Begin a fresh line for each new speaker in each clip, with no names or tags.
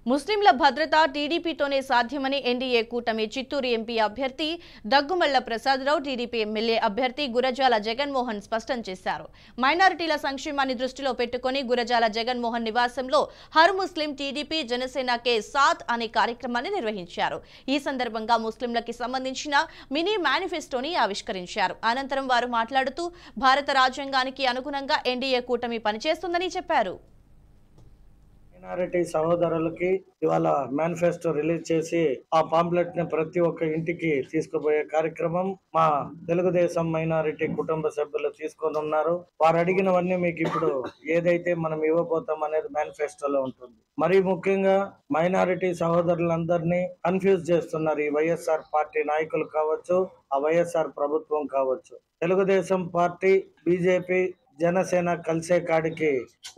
ముస్లింల భద్రత టీడీపీతోనే సాధ్యమని ఎన్డీఏ కూటమి చిత్తూరు ఎంపీ అభ్యర్థి దగ్గుమళ్ల ప్రసాదరావు, టీడీపీ ఎమ్మెల్యే అభ్యర్థి గురజాల జగన్మోహన్ స్పష్టం చేశారు. మైనారిటీల సంక్షేమాన్ని దృష్టిలో పెట్టుకుని గురజాల జగన్మోహన్ నివాసంలో హర్ ముస్లిం టీడీపీ జనసేన కే సాత్ అనే కార్యక్రమాన్ని నిర్వహించారు. ఈ సందర్భంగా ముస్లింలకి సంబంధించిన మినీ మేనిఫెస్టోని ఆవిష్కరించారు. అనంతరం వారు మాట్లాడుతూ భారత రాజ్యాంగానికి అనుగుణంగా ఎన్డీఏ కూటమి పనిచేస్తుందని చెప్పారు.
మైనారిటీ సహోదరులకి ఇవాళ మేనిఫెస్టో రిలీజ్ చేసి ఆ పాంప్లెట్ ని ప్రతి ఒక్క ఇంటికి తీసుకుపోయే కార్యక్రమం మా తెలుగుదేశం మైనారిటీ కుటుంబ సభ్యులు తీసుకొని ఉన్నారు. వారు అడిగినవన్నీ మీకు ఇప్పుడు ఏదైతే మనం ఇవ్వబోతాం అనేది మేనిఫెస్టోలో ఉంటుంది. మరీ ముఖ్యంగా మైనారిటీ సహోదరులందరినీ కన్ఫ్యూజ్ చేస్తున్నారు ఈ వైఎస్ఆర్ పార్టీ నాయకులు కావచ్చు, ఆ వైఎస్ఆర్ ప్రభుత్వం కావచ్చు. తెలుగుదేశం పార్టీ, బీజేపీ, జనసేన కలిసే కాడికి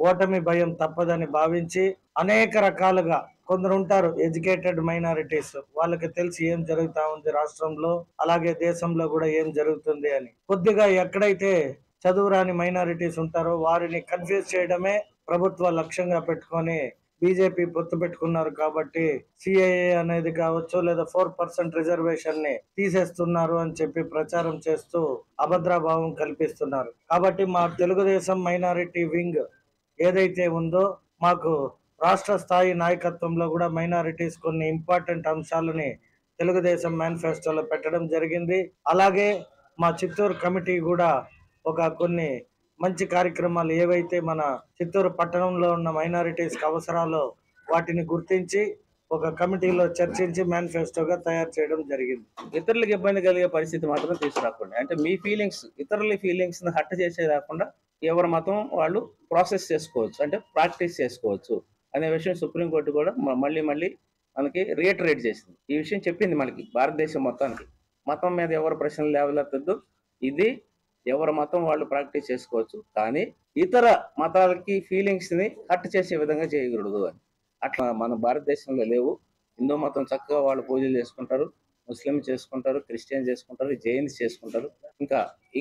ఓటమి భయం తప్పదని భావించి అనేక రకాలుగా కొందరు ఉంటారు ఎడ్యుకేటెడ్ మైనారిటీస్, వాళ్ళకి తెలిసి ఏం జరుగుతా ఉంది రాష్ట్రంలో అలాగే దేశంలో కూడా ఏం జరుగుతుంది అని. కొద్దిగా ఎక్కడైతే చదువురాని మైనారిటీస్ ఉంటారో వారిని కన్ఫ్యూజ్ చేయడమే ప్రభుత్వ లక్ష్యంగా పెట్టుకొని బీజేపీ పొత్తు పెట్టుకున్నారు. కాబట్టి సిఏఏ అనేది కావచ్చు లేదా 4% రిజర్వేషన్ ని తీసేస్తున్నారు అని చెప్పి ప్రచారం చేస్తూ అభద్రభావం కల్పిస్తున్నారు. కాబట్టి మా తెలుగుదేశం మైనారిటీ వింగ్ ఏదైతే ఉందో మాకు రాష్ట్ర స్థాయి నాయకత్వంలో కూడా మైనారిటీస్ కొన్ని ఇంపార్టెంట్ అంశాలని తెలుగుదేశం మేనిఫెస్టోలో పెట్టడం జరిగింది. అలాగే మా చిత్తూరు కమిటీ కూడా కొన్ని మంచి కార్యక్రమాలు ఏవైతే మన చిత్తూరు పట్టణంలో ఉన్న మైనారిటీస్కి అవసరాలు వాటిని గుర్తించి ఒక కమిటీలో చర్చించి మేనిఫెస్టోగా తయారు చేయడం జరిగింది.
ఇతరులకు ఇబ్బంది కలిగే పరిస్థితి మాత్రం తీసుకురాకుండా, అంటే మీ ఫీలింగ్స్ ఇతరుల ఫీలింగ్స్ ని హట్ చేసే కాకుండా ఎవరి మతం వాళ్ళు ప్రాసెస్ చేసుకోవచ్చు, అంటే ప్రాక్టీస్ చేసుకోవచ్చు అనే విషయం సుప్రీంకోర్టు కూడా మళ్ళీ మనకి రియిటరేట్ చేసింది. ఈ విషయం చెప్పింది మనకి భారతదేశం మొత్తానికి. మతం మీద ఎవరు ప్రశ్నలు లేవలెత్తద్దు, ఇది ఎవరి మతం వాళ్ళు ప్రాక్టీస్ చేసుకోవచ్చు, కానీ ఇతర మతాలకి ఫీలింగ్స్ ని హట్ చేసే విధంగా చేయకూడదు అని. అట్లా మన భారతదేశంలో లేవు. హిందూ మతం చక్కగా వాళ్ళు పూజలు చేసుకుంటారు, ముస్లిం చేసుకుంటారు, క్రిస్టియన్ చేసుకుంటారు, జైన్స్ చేసుకుంటారు,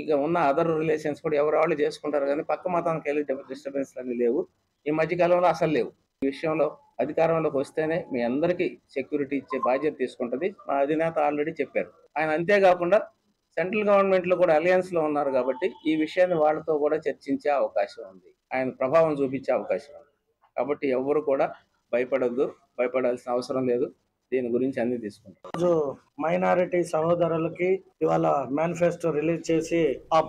ఇక ఉన్న అదర్ రిలేషన్స్ కూడా ఎవరు వాళ్ళు చేసుకుంటారు. కానీ పక్క మతానికి వెళ్ళి డిస్టర్బెన్స్ అన్ని లేవు. ఈ మధ్యకాలంలో అసలు లేవు. ఈ విషయంలో అధికారంలోకి వస్తేనే మీ అందరికీ సెక్యూరిటీ ఇచ్చే బాధ్యత తీసుకుంటుంది. మా అధినేత ఆల్రెడీ చెప్పారు. ఆయన అంతేకాకుండా సెంట్రల్ గవర్నమెంట్ లో కూడా అలయన్స్ లో ఉన్నారు కాబట్టి ఈ విషయాన్ని వాళ్ళతో కూడా చర్చించే అవకాశం ఉంది, ఆయన ప్రభావం చూపించే అవకాశం ఉంది. కాబట్టి ఎవరు కూడా భయపడాల్సిన అవసరం లేదు. దీని గురించి అన్ని తీసుకుంటాం.
మైనారిటీ సహోదరులకి ఇవాళ మేనిఫెస్టో రిలీజ్ చేసి ఆ